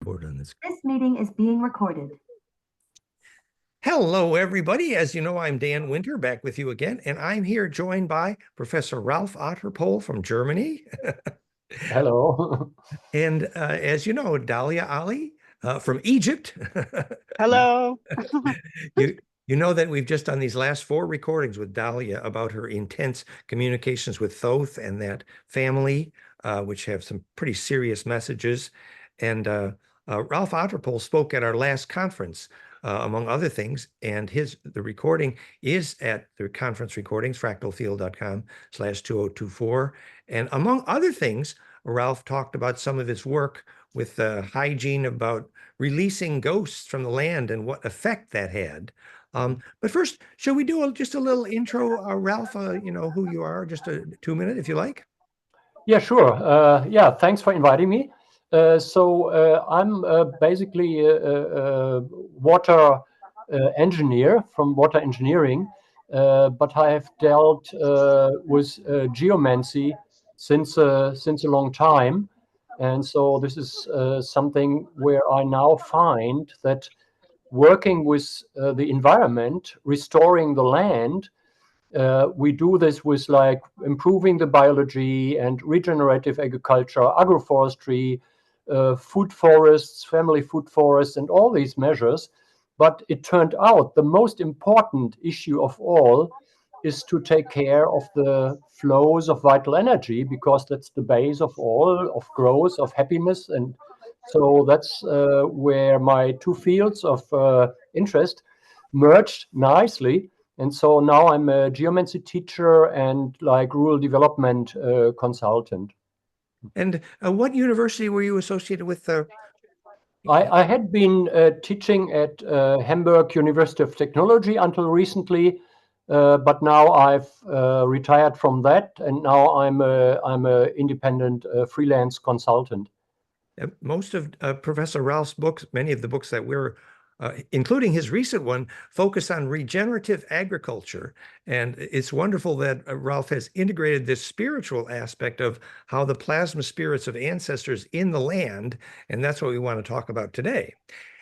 This meeting is being recorded. Hello, everybody. As you know, I'm Dan Winter, back with you again, and I'm here joined by Professor Ralf Otterpohl from Germany. Hello. And as you know, Dalia Ali from Egypt. Hello. You know that we've just done these last 4 recordings with Dalia about her intense communications with Thoth and that family, which have some pretty serious messages. And Ralf Otterpohl spoke at our last conference, among other things, and the recording is at the conference recordings, fractalfield.com/2024. And among other things, Ralf talked about some of his work with hygiene, about releasing ghosts from the land and what effect that had. But first, shall we do just a little intro, Ralf, you know, who you are, just a 2-minute, if you like? Yeah, sure. Yeah, thanks for inviting me. I'm basically a water engineer from water engineering, but I have dealt with geomancy since a long time. And so this is something where I now find that working with the environment, restoring the land, we do this with like improving the biology and regenerative agriculture, agroforestry, food forests, family food forests, and all these measures. But it turned out the most important issue of all is to take care of the flows of vital energy, because that's the base of all, of growth, of happiness. And so that's where my 2 fields of interest merged nicely. And so now I'm a geomancy teacher and like rural development consultant. And what university were you associated with? I had been teaching at Hamburg University of Technology until recently, but now I've retired from that, and now I'm a independent freelance consultant. Most of Professor Ralph's books, many of the books that we're including his recent one, focus on regenerative agriculture. And it's wonderful that Ralf has integrated this spiritual aspect of how the plasma spirits of ancestors in the land, and that's what we want to talk about today.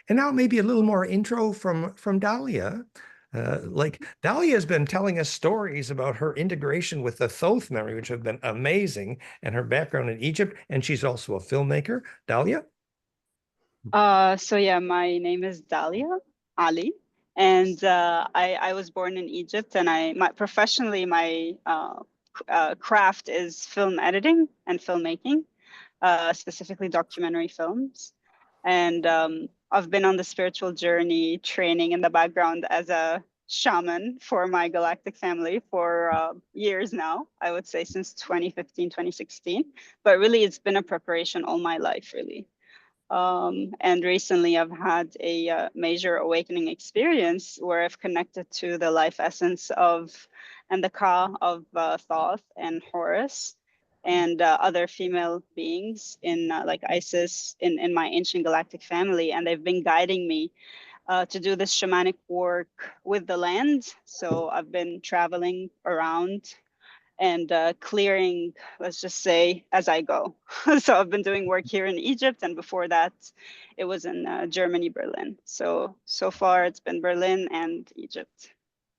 And now maybe a little more intro from Dalia. Like Dalia has been telling us stories about her integration with the Thoth memory, which have been amazing, and her background in Egypt, and she's also a filmmaker. Dalia? So yeah, my name is Dalia Ali, and I was born in Egypt, and professionally my craft is film editing and filmmaking, specifically documentary films. And I've been on the spiritual journey, training in the background as a shaman for my galactic family for years now. I would say since 2015, 2016. But really, it's been a preparation all my life, really. And recently I've had a major awakening experience where I've connected to the life essence of and the Ka of Thoth and Horus and other female beings in like Isis in my ancient galactic family. And they've been guiding me to do this shamanic work with the land. So I've been traveling around and clearing, let's just say, as I go. So I've been doing work here in Egypt, and before that, it was in Germany, Berlin. So far it's been Berlin and Egypt.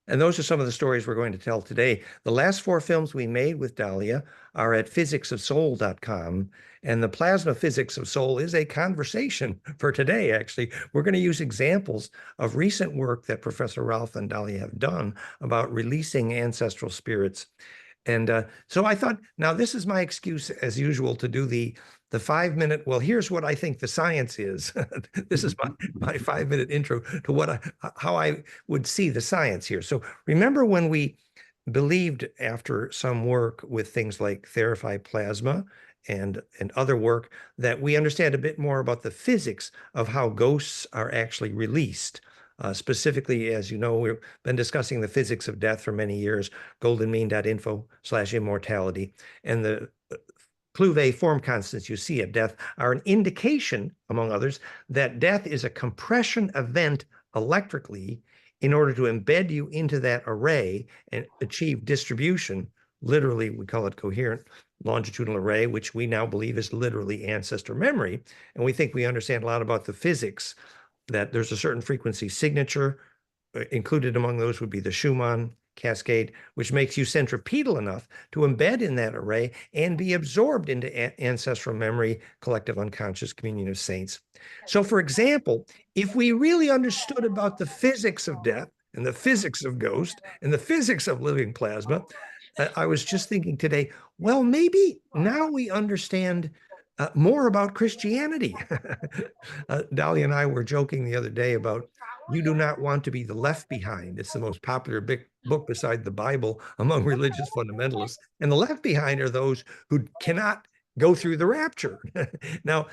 And those are some of the stories we're going to tell today. The last 4 films we made with Dalia are at physicsofsoul.com, and the plasma physics of soul is a conversation for today, actually. We're going to use examples of recent work that Professor Ralf and Dalia have done about releasing ancestral spirits. And so I thought, now this is my excuse, as usual, to do the 5-minute, well, here's what I think the science is. This is my 5-minute intro to how I would see the science here. So remember when we believed, after some work with things like Therify plasma and other work, that we understand a bit more about the physics of how ghosts are actually released. Specifically, as you know, we've been discussing the physics of death for many years, goldenmean.info/immortality, and the Cleuvet form constants you see at death are an indication, among others, that death is a compression event electrically in order to embed you into that array and achieve distribution. Literally, we call it coherent longitudinal array, which we now believe is literally ancestor memory. And we think we understand a lot about the physics, that there's a certain frequency signature. Included among those would be the Schumann cascade, which makes you centripetal enough to embed in that array and be absorbed into ancestral memory, collective unconscious communion of saints. So, for example, if we really understood about the physics of death and the physics of ghost and the physics of living plasma, I was just thinking today, well, maybe now we understand more about Christianity. Dalia and I were joking the other day about You Do Not Want to Be the Left Behind. It's the most popular big book beside the Bible among religious fundamentalists. And the left behind are those who cannot go through the rapture. Now,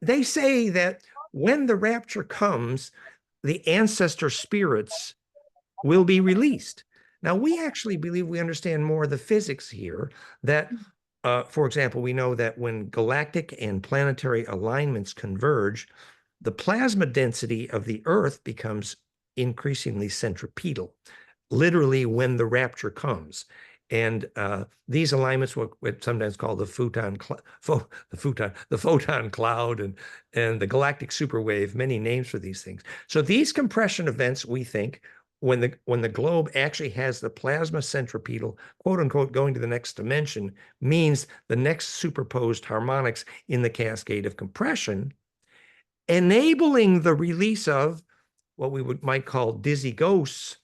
they say that when the rapture comes, the ancestor spirits will be released. Now, we actually believe we understand more of the physics here, that for example, we know that when galactic and planetary alignments converge, the plasma density of the Earth becomes increasingly centripetal, literally when the rapture comes. And these alignments, what sometimes called the photon cloud and the galactic superwave, many names for these things. So these compression events, we think, when the globe actually has the plasma centripetal, quote unquote, going to the next dimension, means the next superposed harmonics in the cascade of compression, enabling the release of what we might call dizzy ghosts,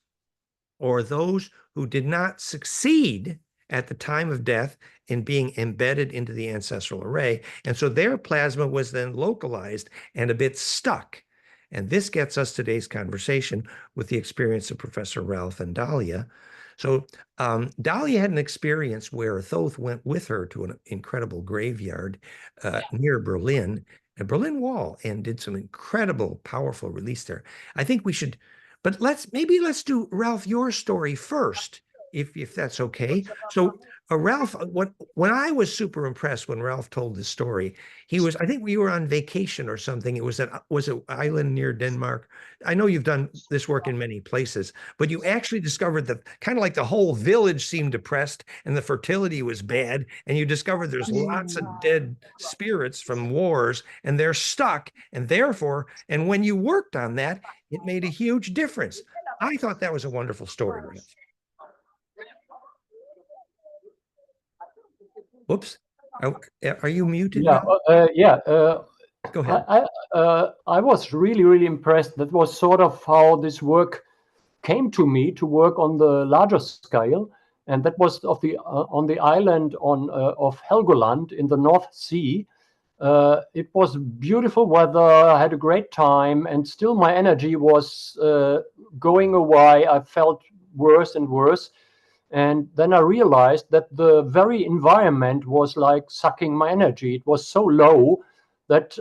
or those who did not succeed at the time of death in being embedded into the ancestral array. And so their plasma was then localized and a bit stuck. And this gets us today's conversation with the experience of Professor Ralf and Dalia. So Dalia had an experience where Thoth went with her to an incredible graveyard near Berlin, the Berlin Wall, and did some incredible, powerful release there. I think we should, but let's do, Ralf, your story first, if that's okay. So Ralf, when I was super impressed when Ralf told this story, I think we were on vacation or something. Was it island near Denmark? I know you've done this work in many places, but you actually discovered that kind of like the whole village seemed depressed and the fertility was bad. And you discovered there's lots of dead spirits from wars and they're stuck. And therefore, and when you worked on that, it made a huge difference. I thought that was a wonderful story, Ralf. Whoops. Are you muted? Yeah. Go ahead. I was really impressed. That was sort of how this work came to me, to work on the larger scale, and that was on the island of Helgoland in the North Sea. It was beautiful weather. I had a great time, and still my energy was going away. I felt worse and worse. And then I realized that the very environment was like sucking my energy. It was so low that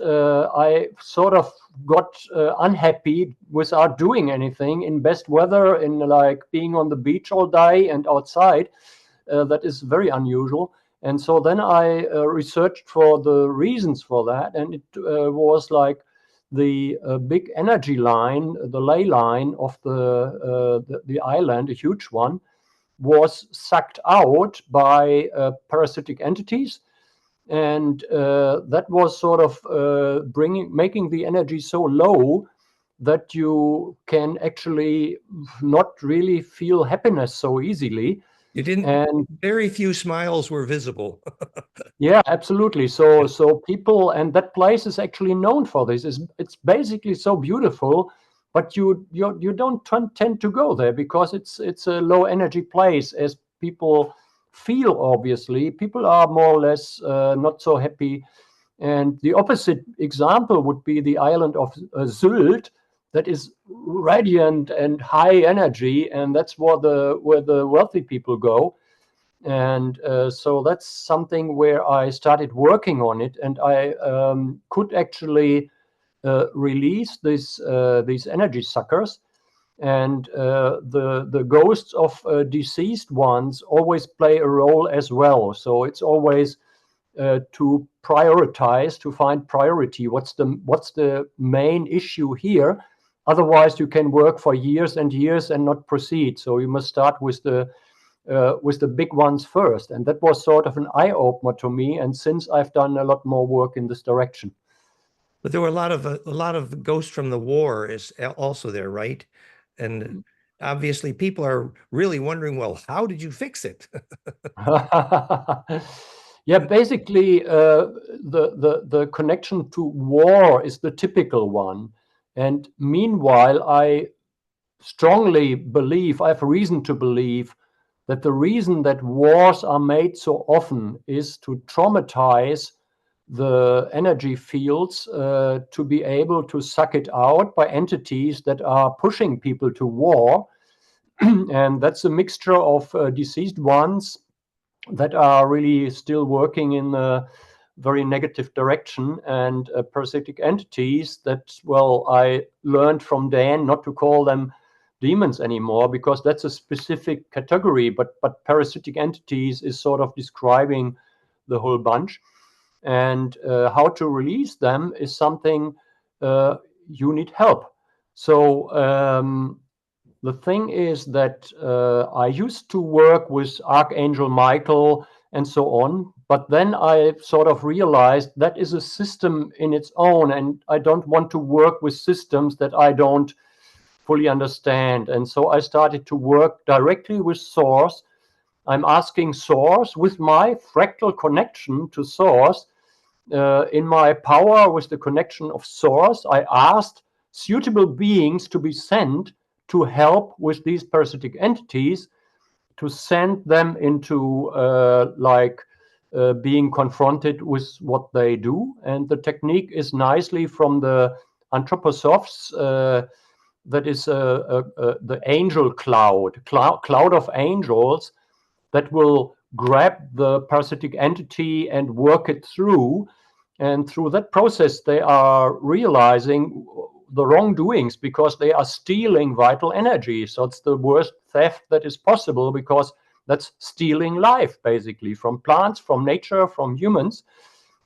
I sort of got unhappy without doing anything in best weather, in like being on the beach all day and outside. That is very unusual. And so then I researched for the reasons for that. And it was like the big energy line, the ley line of the island, a huge one, was sucked out by parasitic entities, and that was sort of making the energy so low that you can actually not really feel happiness so easily. You didn't, and very few smiles were visible. Yeah, absolutely. So people, and that place is actually known for this. It's basically so beautiful, but you don't tend to go there because it's a low energy place, as people feel. Obviously, people are more or less not so happy. And the opposite example would be the island of Sylt, that is radiant and high energy, and that's where the wealthy people go. And so that's something where I started working on it, and I could actually release these energy suckers, and the ghosts of deceased ones always play a role as well. So it's always to prioritize, to find priority. What's the main issue here? Otherwise, you can work for years and years and not proceed. So you must start with the with the big ones first. And that was sort of an eye-opener to me. And since I've done a lot more work in this direction. But there were a lot of ghosts from the war is also there, right? And obviously people are really wondering, well, how did you fix it? Yeah, basically the connection to war is the typical one. And meanwhile, I strongly believe, I have reason to believe, that the reason that wars are made so often is to traumatize the energy fields to be able to suck it out by entities that are pushing people to war. And that's a mixture of deceased ones that are really still working in a very negative direction, and parasitic entities that, well, I learned from Dan not to call them demons anymore, because that's a specific category, but parasitic entities is sort of describing the whole bunch. And how to release them is something you need help. So the thing is that I used to work with Archangel Michael and so on, but then I sort of realized that is a system in its own, and I don't want to work with systems that I don't fully understand. And so I started to work directly with Source. I'm asking Source, with my fractal connection to Source, in my power with the connection of Source, I asked suitable beings to be sent to help with these parasitic entities, to send them into being confronted with what they do. And the technique is nicely from the anthroposophes, that is the angel cloud of angels that will grab the parasitic entity and work it through. And through that process, they are realizing the wrongdoings, because they are stealing vital energy. So it's the worst theft that is possible, because that's stealing life, basically, from plants, from nature, from humans.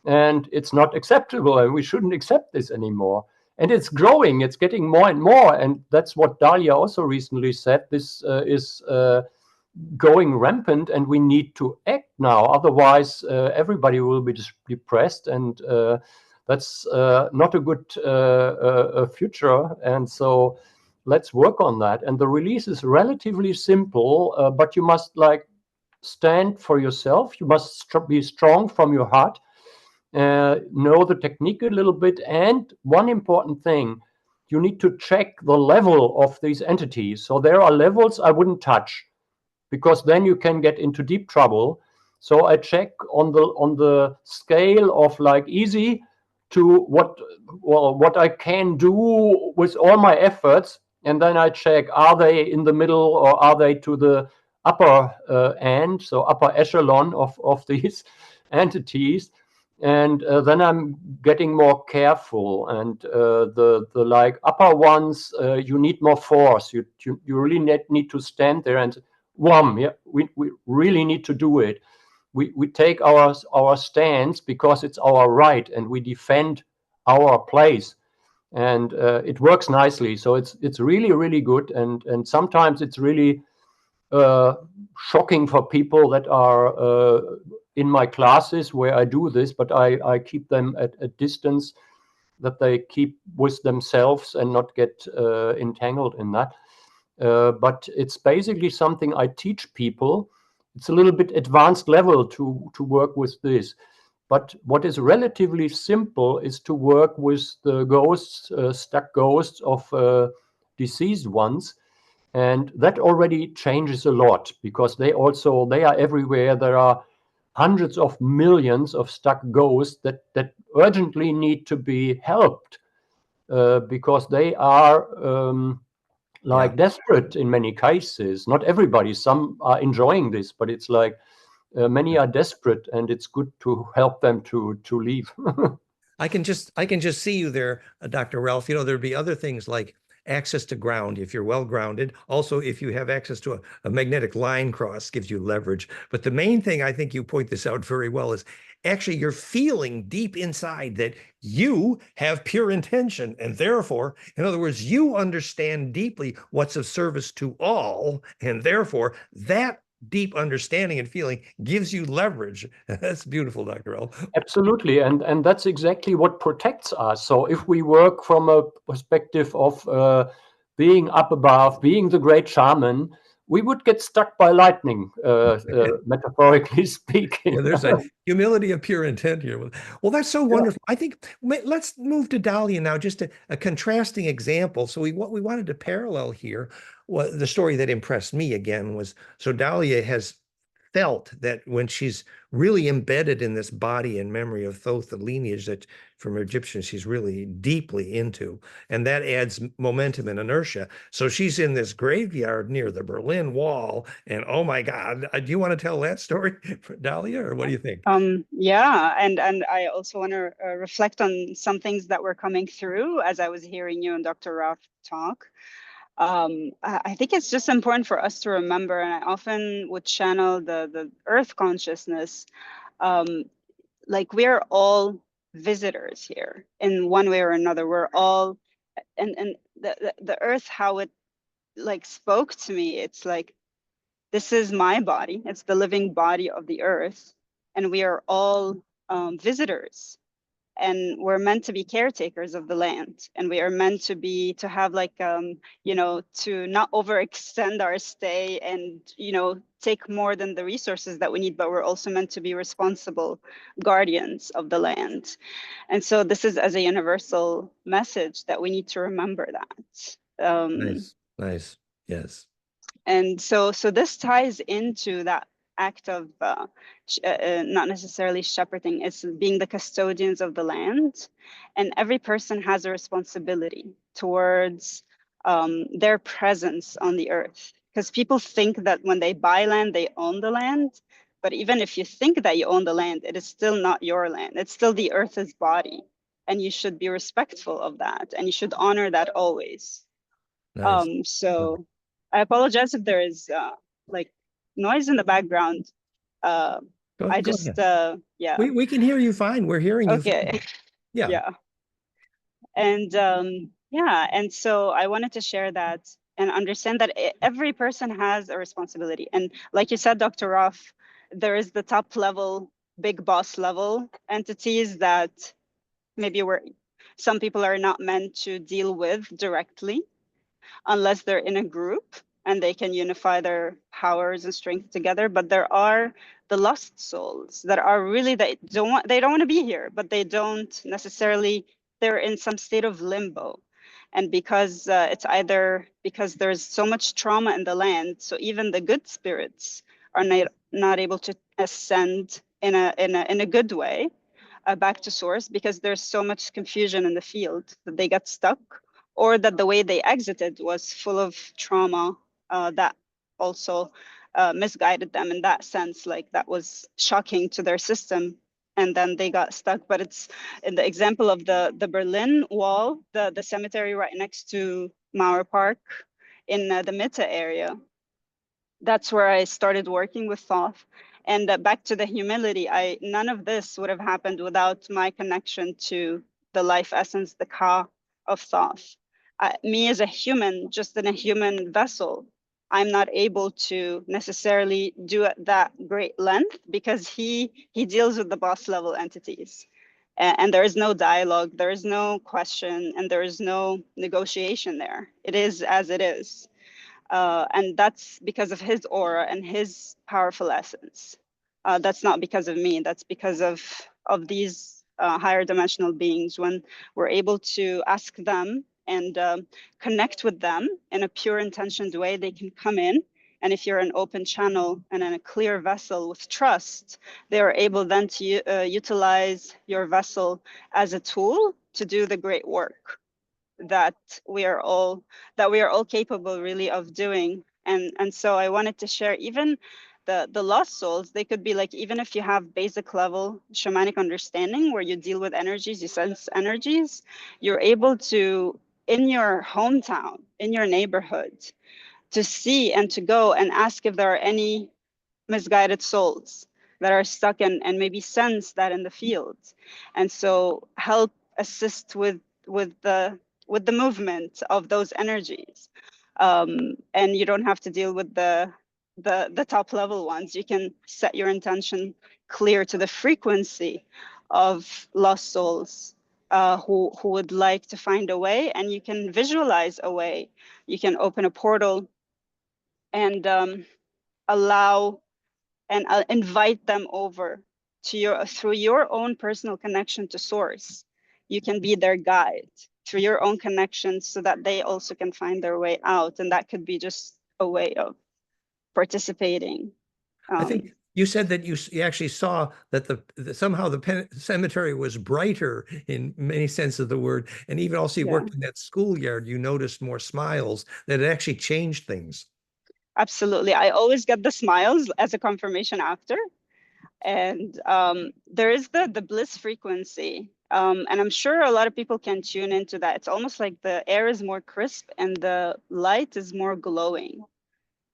And it's not acceptable, and we shouldn't accept this anymore. And it's growing, it's getting more and more. And that's what Dalia also recently said. This is going rampant, and we need to act now. Otherwise, everybody will be depressed, and that's not a good future. And so let's work on that. And the release is relatively simple, but you must stand for yourself. You must be strong from your heart, know the technique a little bit. And one important thing, you need to check the level of these entities. So there are levels I wouldn't touch, because then you can get into deep trouble. So I check on the scale of easy to what I can do with all my efforts, and then I check, are they in the middle or are they to the upper end, so upper echelon of these entities. And then I'm getting more careful, and the upper ones, you need more force. You really need to stand there and wham, yeah, we really need to do it. We take our stance because it's our right, and we defend our place, and it works nicely. So it's really, really good, and sometimes it's really shocking for people that are in my classes where I do this, but I keep them at a distance, that they keep with themselves and not get entangled in that. But it's basically something I teach people. It's a little bit advanced level to work with this. But what is relatively simple is to work with the ghosts, stuck ghosts of deceased ones. And that already changes a lot, because they are everywhere. There are hundreds of millions of stuck ghosts that urgently need to be helped, because they are desperate in many cases. Not everybody, some are enjoying this, but it's many are desperate, and it's good to help them to leave. I can just see you there, Dr. Ralf. There'd be other things like access to ground if you're well grounded. Also, if you have access to a magnetic line cross, gives you leverage. But the main thing, I think you point this out very well, is actually you're feeling deep inside that you have pure intention, and therefore, in other words, you understand deeply what's of service to all, and therefore that deep understanding and feeling gives you leverage. That's beautiful, Dr. Ralf. Absolutely, and that's exactly what protects us. So if we work from a perspective of being up above, being the great shaman, we would get struck by lightning, metaphorically speaking. Yeah, there's a humility of pure intent here. Well, that's so wonderful. I think let's move to Dalia now, just a contrasting example. So what we wanted to parallel here, the story that impressed me again was, so Dalia has felt that when she's really embedded in this body and memory of Thoth, the lineage that from Egyptians she's really deeply into, and that adds momentum and inertia. So she's in this graveyard near the Berlin Wall, and oh my God, do you want to tell that story, Dalia, or what do you think? Yeah, and I also want to reflect on some things that were coming through as I was hearing you and Dr. Ralf talk. I think it's just important for us to remember, and I often would channel the earth consciousness, like we're all visitors here in one way or another. We're all, and the earth, how it like spoke to me, it's like, this is my body, it's the living body of the earth, and we are all visitors, and we're meant to be caretakers of the land, and we are meant to have like to not overextend our stay and take more than the resources that we need, but we're also meant to be responsible guardians of the land. And so this is as a universal message that we need to remember that. Nice. Yes. And so this ties into that act of not necessarily shepherding, it's being the custodians of the land. And every person has a responsibility towards their presence on the earth. Because people think that when they buy land, they own the land. But even if you think that you own the land, it is still not your land. It's still the earth's body. And you should be respectful of that. And you should honor that always. Nice. So I apologize if there is like noise in the background. I just yeah. We can hear you fine. We're hearing you. Okay. Fine. Yeah. Yeah. And yeah, and so I wanted to share that and understand that every person has a responsibility. And like you said, Dr. Ralf, there is the top level, big boss level entities that maybe some people are not meant to deal with directly, unless they're in a group and they can unify their powers and strength together. But there are the lost souls that are really, they don't want to be here, but they don't necessarily, they're in some state of limbo. And because it's either because there's so much trauma in the land, so even the good spirits are not able to ascend in a good way back to source, because there's so much confusion in the field that they got stuck, or that the way they exited was full of trauma that also misguided them in that sense, like that was shocking to their system, and then they got stuck. But it's in the example of the Berlin Wall, the cemetery right next to Mauer Park in the Mitte area. That's where I started working with Thoth. And back to the humility, none of this would have happened without my connection to the life essence, the Ka of Thoth. Me as a human, just in a human vessel, I'm not able to necessarily do it that great length, because he deals with the boss level entities. And there is no dialogue, there is no question, and there is no negotiation there. It is as it is. And that's because of his aura and his powerful essence. That's not because of me. That's because of these higher dimensional beings. When we're able to ask them and connect with them in a pure intentioned way, they can come in. And if you're an open channel and in a clear vessel with trust, they are able then to utilize your vessel as a tool to do the great work that we are all capable really of doing. And so I wanted to share even the lost souls. They could be like, even if you have basic level shamanic understanding where you deal with energies, you sense energies, you're able to, in your hometown, in your neighborhood, to see and to go and ask if there are any misguided souls that are stuck and maybe sense that in the field. And so help assist with the movement of those energies. And you don't have to deal with the the top level ones. You can set your intention clear to the frequency of lost souls who would like to find a way, and you can visualize a way. You can open a portal and allow and invite them over to through your own personal connection to source. You can be their guide through your own connections so that they also can find their way out. And that could be just a way of participating. I think you said that you actually saw that somehow the cemetery was brighter in many sense of the word, and even also you worked in that schoolyard, you noticed more smiles, that it actually changed things. Absolutely. I always get the smiles as a confirmation after. And there is the bliss frequency. And I'm sure a lot of people can tune into that. It's almost like the air is more crisp and the light is more glowing.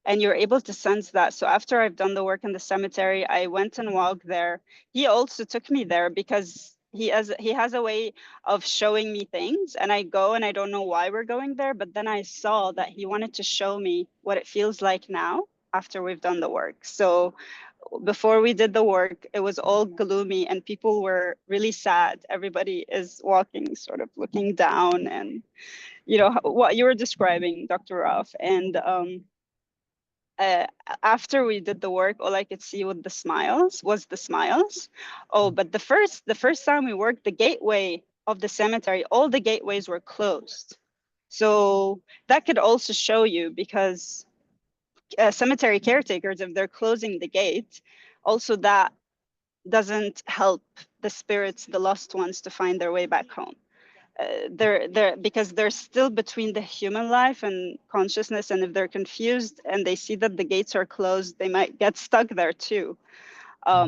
And you're able to sense that. So after I've done the work in the cemetery, I went and walked there. He also took me there because he has a way of showing me things, and I go and I don't know why we're going there, but then I saw that he wanted to show me what it feels like now after we've done the work. So before we did the work, it was all gloomy and people were really sad. Everybody is walking, sort of looking down, and you know what you were describing, Dr. Ralf. And after we did the work, all I could see was the smiles. Oh, but the first time we worked, the gateway of the cemetery, all the gateways were closed. So that could also show you, because cemetery caretakers, if they're closing the gate, also that doesn't help the spirits, the lost ones, to find their way back home. Because they're still between the human life and consciousness, and if they're confused and they see that the gates are closed, they might get stuck there too.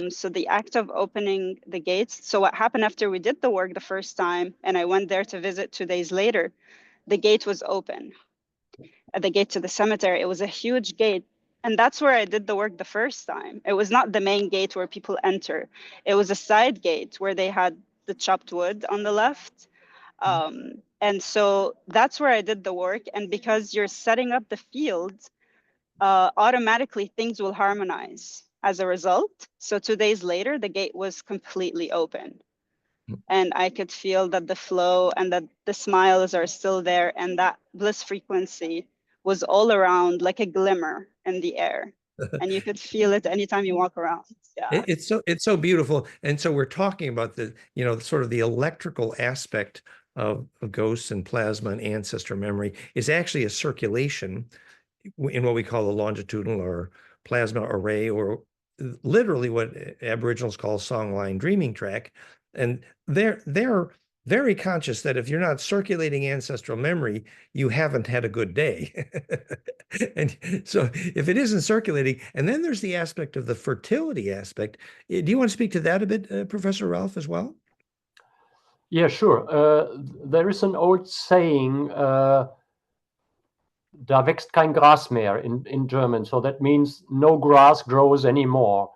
So the act of opening the gates. So what happened after we did the work the first time, and I went there to visit 2 days later, the gate was open. At the gate to the cemetery, it was a huge gate. And that's where I did the work the first time. It was not the main gate where people enter. It was a side gate where they had the chopped wood on the left. And so that's where I did the work. And because you're setting up the field, automatically things will harmonize as a result. So 2 days later, the gate was completely open. And I could feel that the flow and that the smiles are still there. And that bliss frequency was all around like a glimmer in the air. And you could feel it anytime you walk around. Yeah. It's so beautiful. And so we're talking about the, sort of the electrical aspect of ghosts and plasma and ancestor memory is actually a circulation in what we call the longitudinal or plasma array, or literally what Aboriginals call songline dreaming track. And they're very conscious that if you're not circulating ancestral memory, you haven't had a good day. And so if it isn't circulating, and then there's the aspect of the fertility aspect. Do you want to speak to that a bit, Professor Ralf, as well? Yeah, sure. There is an old saying, da wächst kein Gras mehr in German. So that means no grass grows anymore.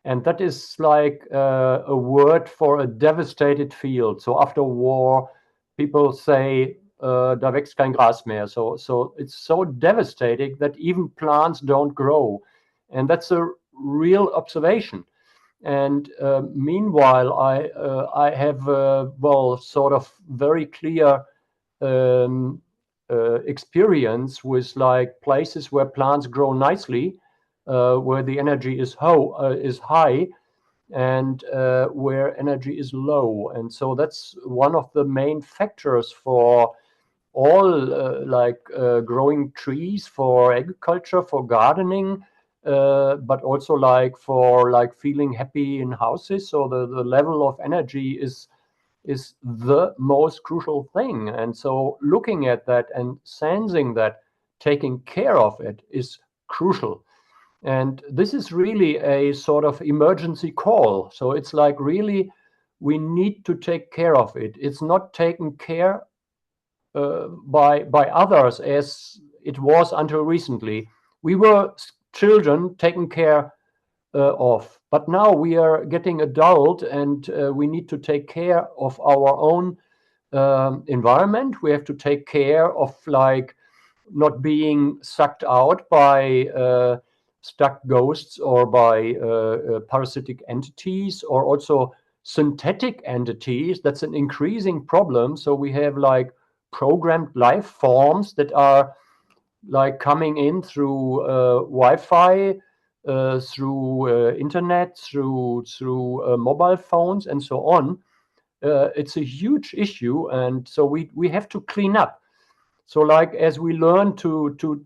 And that is like a word for a devastated field. So after war, people say, da wächst kein Gras mehr. So it's so devastating that even plants don't grow. And that's a real observation. And meanwhile, I have, sort of very clear experience with like places where plants grow nicely, where the energy is high, and where energy is low. And so that's one of the main factors for all growing trees, for agriculture, for gardening, but also like for like feeling happy in houses. So the level of energy is the most crucial thing. And so looking at that and sensing that, taking care of it is crucial. And this is really a sort of emergency call. So it's like really we need to take care of it. It's not taken care by others as it was until recently. We were children taken care of, but now we are getting adult, and we need to take care of our own environment. We have to take care of like not being sucked out by stuck ghosts or by parasitic entities, or also synthetic entities. That's an increasing problem. So we have like programmed life forms that are like coming in through Wi-Fi, through internet, through mobile phones, and so on. It's a huge issue, and so we have to clean up. So, like as we learn to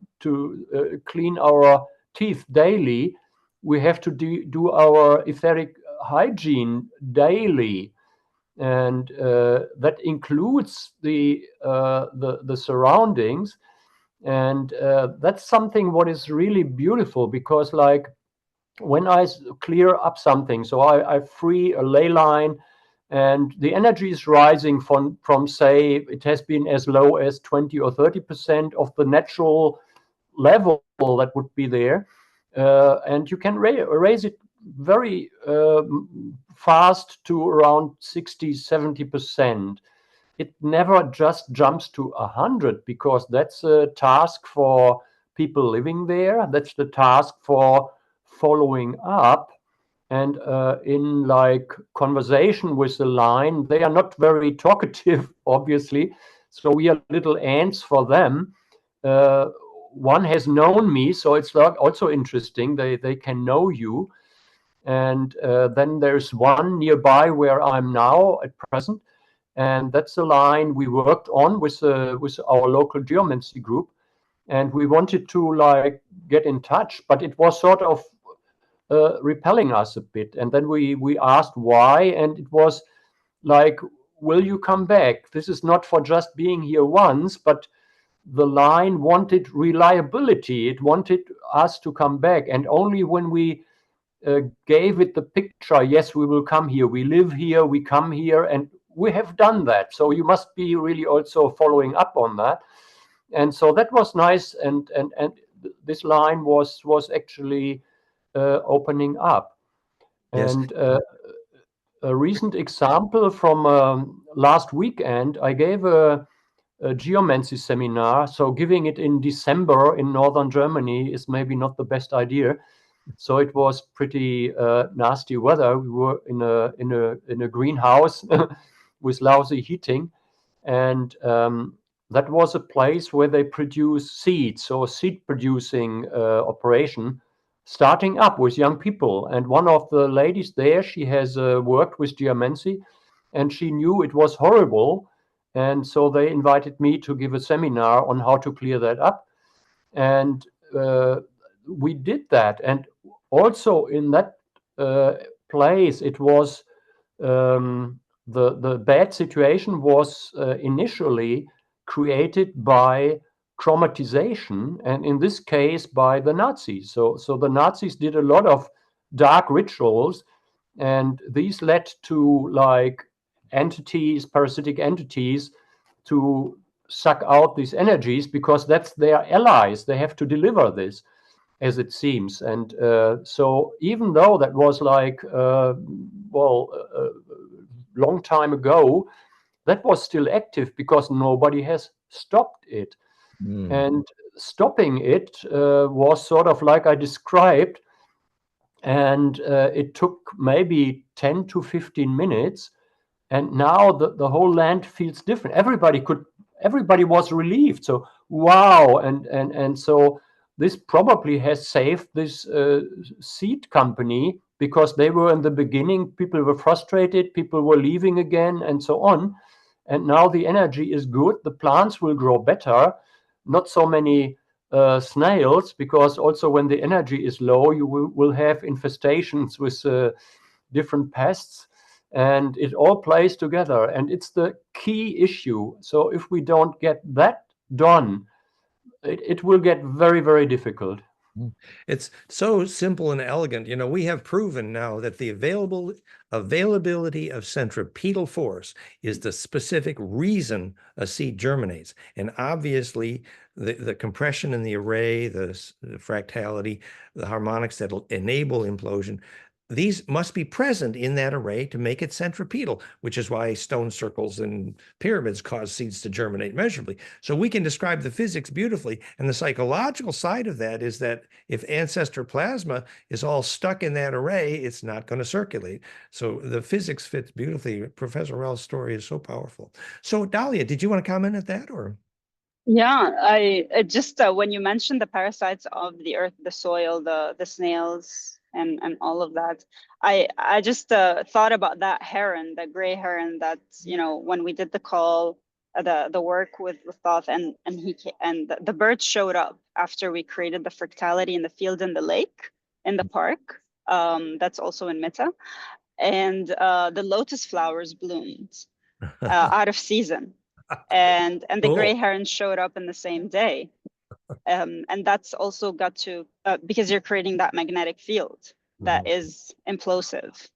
clean our teeth daily, we have to do our etheric hygiene daily, and that includes the surroundings. And that's something what is really beautiful, because like when I clear up something, so I free a ley line, and the energy is rising from say it has been as low as 20 or 30% of the natural level that would be there, and you can raise it very fast to around 60-70%. It never just jumps to 100, because that's a task for people living there. That's the task for following up. And in like conversation with the line, they are not very talkative, obviously. So we are little ants for them. One has known me, so it's also interesting. They can know you. And then there's one nearby where I'm now at present. And that's a line we worked on with our local geomancy group. And we wanted to like get in touch, but it was sort of repelling us a bit. And then we asked why, and it was like, will you come back? This is not for just being here once, but the line wanted reliability. It wanted us to come back. And only when we gave it the picture, yes, we will come here, we live here, we come here, and we have done that. So you must be really also following up on that. And so that was nice. And this line was actually opening up. Yes. And a recent example from last weekend, I gave a geomancy seminar. So giving it in December in northern Germany is maybe not the best idea. So it was pretty nasty weather. We were in a greenhouse with lousy heating, and that was a place where they produce seeds, so seed producing operation, starting up with young people. And one of the ladies there, she has worked with geomancy, and she knew it was horrible. And so they invited me to give a seminar on how to clear that up. And we did that. And also in that place, it was the bad situation was initially created by traumatization, and in this case by the Nazis. So the Nazis did a lot of dark rituals, and these led to like entities, parasitic entities, to suck out these energies, because that's their allies. They have to deliver this, as it seems. And so even though that was like long time ago, that was still active because nobody has stopped it. And stopping it was sort of like I described, and it took maybe 10 to 15 minutes, and now the whole land feels different. Everybody was relieved. So wow. And so this probably has saved this seed company, because they were in the beginning, people were frustrated, people were leaving again, and so on. And now the energy is good, the plants will grow better, not so many snails, because also when the energy is low, you will have infestations with different pests, and it all plays together. And it's the key issue. So if we don't get that done, it will get very, very difficult. It's so simple and elegant. You know, we have proven now that the availability of centripetal force is the specific reason a seed germinates. And obviously, the compression in the array, the fractality, the harmonics that will enable implosion, these must be present in that array to make it centripetal, which is why stone circles and pyramids cause seeds to germinate measurably. So we can describe the physics beautifully. And the psychological side of that is that if ancestor plasma is all stuck in that array, it's not going to circulate. So the physics fits beautifully. Professor Ralph's story is so powerful. So Dalia, did you want to comment at that, or? Yeah, I just when you mentioned the parasites of the earth, the soil, the snails, and all of that, I just thought about that heron, that gray heron, that when we did the call, the work with Thoth, and the bird showed up after we created the fertility in the field and the lake in the park. That's also in Meta, and the lotus flowers bloomed out of season. And the Cool. gray heron showed up in the same day, and that's also got to because you're creating that magnetic field that is implosive,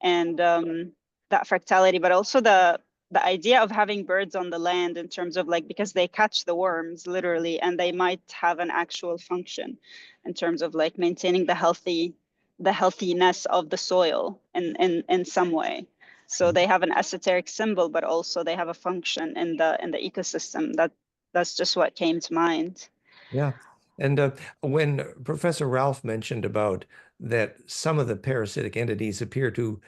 and that fractality, but also the idea of having birds on the land in terms of like, because they catch the worms literally, and they might have an actual function in terms of like maintaining the healthiness of the soil in some way. So they have an esoteric symbol, but also they have a function in the ecosystem. That's just what came to mind. Yeah. And when Professor Ralf mentioned about that some of the parasitic entities appear to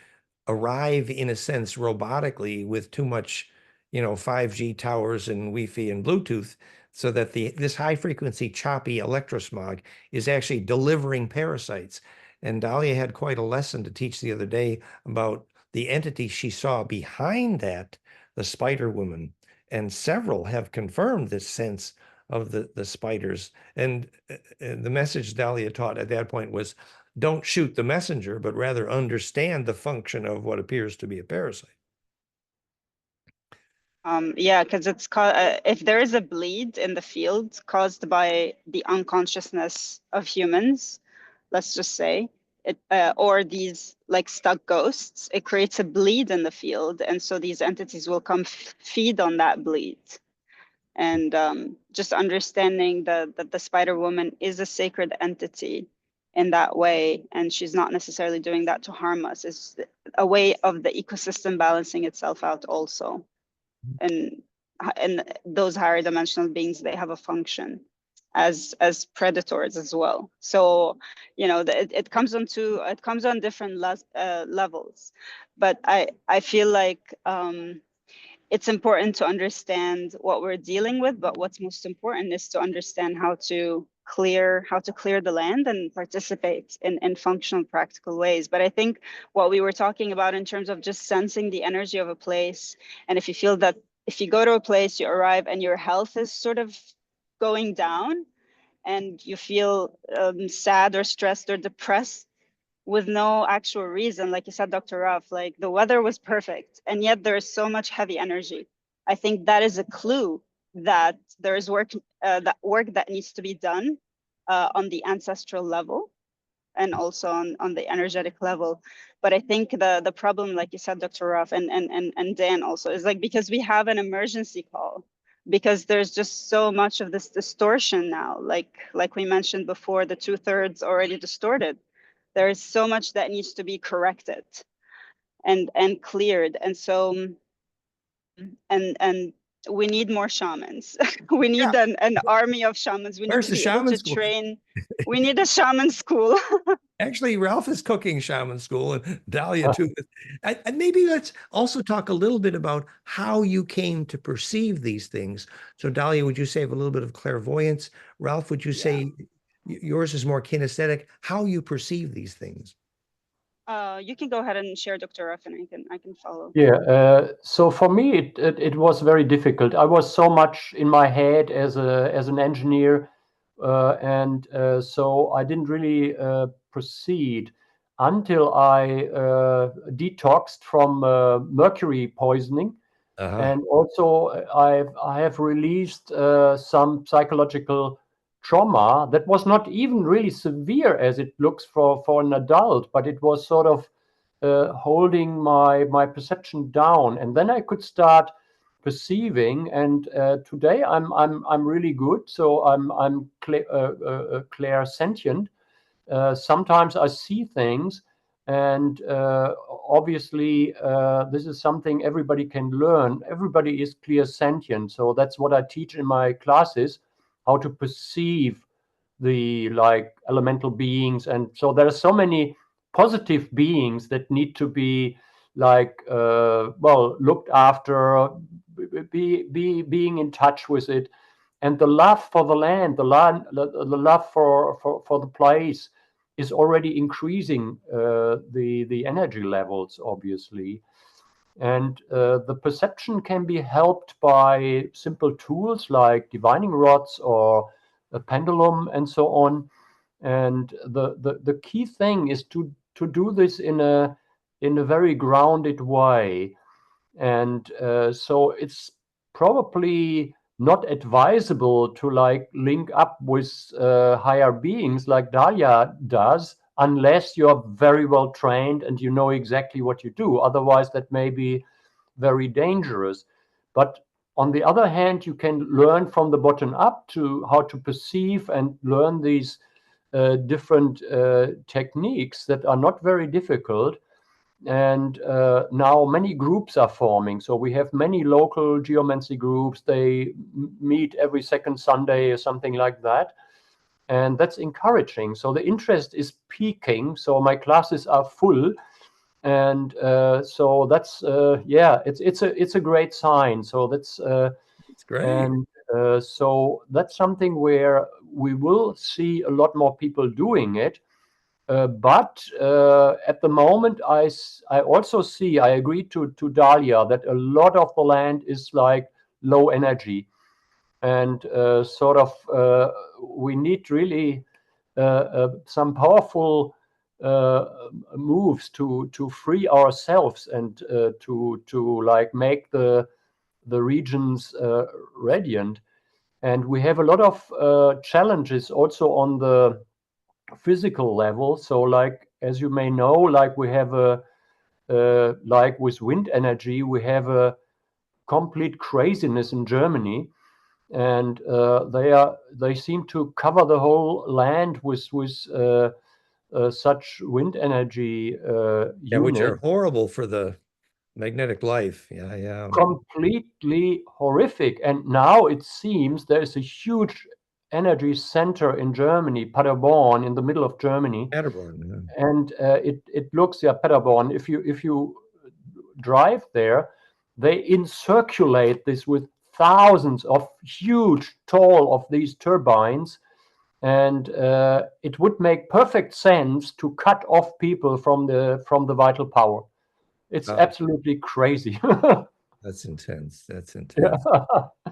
arrive in a sense robotically with too much, 5G towers and Wi-Fi and Bluetooth, so that this high frequency choppy electrosmog is actually delivering parasites. And Dalia had quite a lesson to teach the other day about the entity she saw behind that, the spider woman. And several have confirmed this sense of the spiders. And the message Dalia taught at that point was, don't shoot the messenger, but rather understand the function of what appears to be a parasite. Yeah, because it's if there is a bleed in the field caused by the unconsciousness of humans, let's just say, or these like stuck ghosts, it creates a bleed in the field, and so these entities will come feed on that bleed. And just understanding that the spider woman is a sacred entity in that way, and she's not necessarily doing that to harm us, is a way of the ecosystem balancing itself out also. And those higher dimensional beings, they have a function as predators as well. So it comes on different levels, but I feel like it's important to understand what we're dealing with, but what's most important is to understand how to clear the land and participate in functional, practical ways. But I think what we were talking about in terms of just sensing the energy of a place, and if you feel that if you go to a place, you arrive and your health is sort of going down, and you feel sad or stressed or depressed with no actual reason, like you said, Dr. Ralf, like the weather was perfect, and yet there is so much heavy energy. I think that is a clue that there is work that needs to be done on the ancestral level and also on the energetic level. But I think the problem, like you said, Dr. Ralf, and Dan also, is like, because we have an emergency call, because there's just so much of this distortion now, like we mentioned before, the 2/3 already distorted. There is so much that needs to be corrected and cleared. And so, and we need more shamans. We need an army of shamans. We need Where's to the be able shaman to school? train. We need a shaman school. Actually, Ralf is cooking shaman school, and Dalia too. And maybe let's also talk a little bit about how you came to perceive these things. So Dalia, would you say have a little bit of clairvoyance? Ralf, would you say yours is more kinesthetic? How you perceive these things? You can go ahead and share, Dr. Ruff, and I can follow. Yeah. So for me, it was very difficult. I was so much in my head as an engineer, and so I didn't really proceed until I detoxed from mercury poisoning, and also I have released some psychological trauma that was not even really severe as it looks for an adult, but it was sort of holding my perception down, and then I could start perceiving. And today I'm really good. So I'm clairsentient. Sometimes I see things, And obviously, this is something everybody can learn. Everybody is clear sentient. So that's what I teach in my classes, how to perceive the like elemental beings. And so there are so many positive beings that need to be like, well, looked after, being in touch with it. And the love for the land, the love for the place is already increasing the energy levels, obviously. And the perception can be helped by simple tools like divining rods or a pendulum and so on. And the key thing is to do this in a very grounded way. And so it's probably not advisable to like link up with higher beings like Dalia does, unless you're very well trained and you know exactly what you do. Otherwise, that may be very dangerous. But on the other hand, you can learn from the bottom up to how to perceive and learn these different techniques that are not very difficult. And now many groups are forming. So we have many local geomancy groups. They meet every second Sunday or something like that. And that's encouraging. So the interest is peaking. So my classes are full. And so that's, yeah, it's a great sign. So that's great. And so that's something where we will see a lot more people doing it. But at the moment, I also see, I agree to Dalia, that a lot of the land is like low energy. And sort of we need really some powerful moves to free ourselves and to like make the regions radiant. And we have a lot of challenges also on the physical level. So like, as you may know, like we have a like with wind energy, we have a complete craziness in Germany. And they seem to cover the whole land with such wind energy Yeah, which are units. horrible for the magnetic life. Yeah. Completely horrific. And now it seems there is a huge energy center in Germany, Paderborn, in the middle of Germany. Paderborn, And it looks, yeah, Paderborn. If you drive there, they encirculate this with thousands of huge, tall of these turbines. And it would make perfect sense to cut off people from the vital power. It's absolutely crazy. That's intense. That's intense.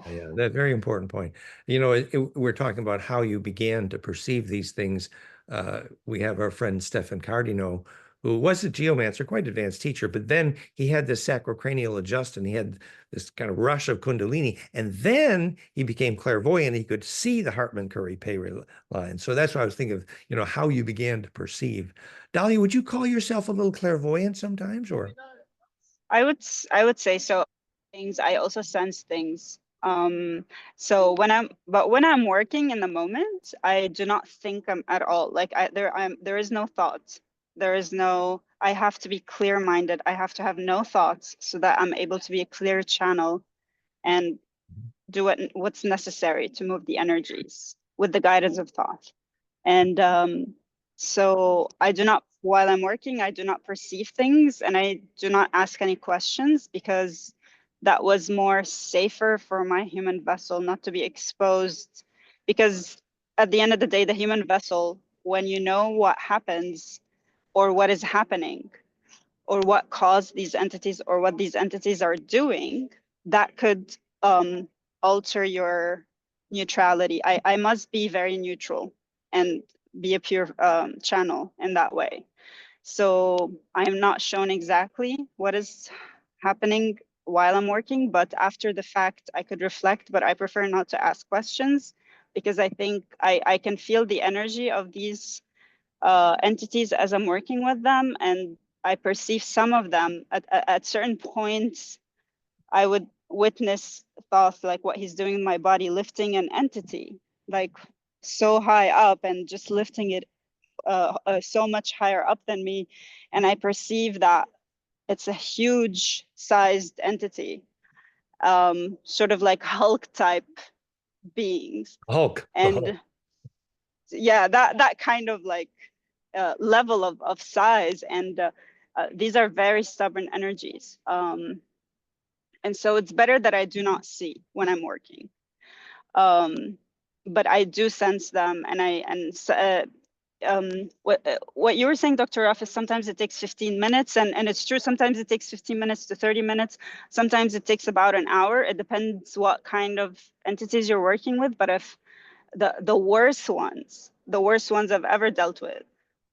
Yeah, that very important point. You know, we're talking about how you began to perceive these things. We have our friend Stefan Cardino, who was a geomancer, quite advanced teacher, but then he had this sacrocranial adjust and he had this kind of rush of Kundalini. And then he became clairvoyant. He could see the Hartmann-Curry pay line. So that's what I was thinking of, you know, how you began to perceive. Dalia, would you call yourself a little clairvoyant sometimes, or? I would say so. Things I also sense things. So when I'm working in the moment, I do not think at all. Like there is no thought. There is no. I have to be clear-minded. I have to have no thoughts so that I'm able to be a clear channel and do what's necessary to move the energies with the guidance of thought. And so I do not, while I'm working, I do not perceive things and I do not ask any questions, because that was more safer for my human vessel not to be exposed. Because at the end of the day, the human vessel, when you know what happens or what is happening or what caused these entities or what these entities are doing, that could alter your neutrality. I must be very neutral and be a pure channel in that way. So I am not shown exactly what is happening while I'm working, but after the fact, I could reflect, but I prefer not to ask questions because I think I can feel the energy of these entities as I'm working with them, and I perceive some of them at certain points. I would witness thoughts like what he's doing in my body, lifting an entity like so high up and just lifting it so much higher up than me, and I perceive that it's a huge sized entity, sort of like Hulk type beings. Hulk. And yeah, that kind of like level of size, and these are very stubborn energies. And so it's better that I do not see when I'm working. But I do sense them, and what you were saying, Dr. Ralf, is sometimes it takes 15 minutes, and it's true. Sometimes it takes 15 minutes to 30 minutes. Sometimes it takes about an hour. It depends what kind of entities you're working with. But if the worst ones I've ever dealt with